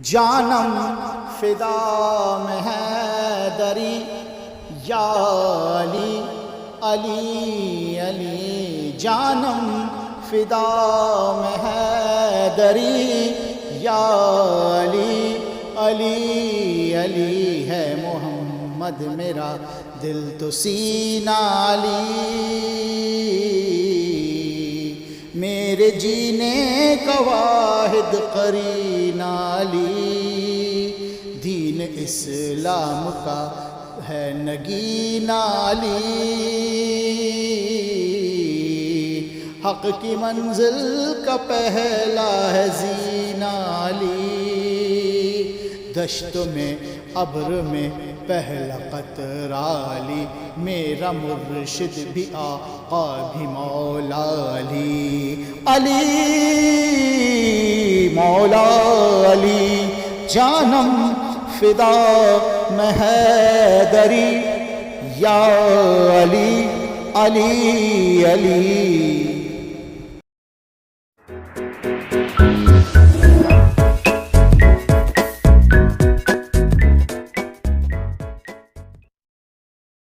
جانم فدا میں حیدری یا علی علی علی، جانم فدا میں حیدری یا علی علی علی، ہے محمد میرا دل تو سینہ علی، میرے جینے کا واحد قرین علی، دین اسلام کا ہے نگین علی، حق کی منزل کا پہلا ہے زینہ علی، دشت میں ابر میں پہلا قطرہ علی، میرا مرشد بھی آقا بھی مولا علی، علی مولا علی، جانم فدا میں حیدری یا علی علی علی۔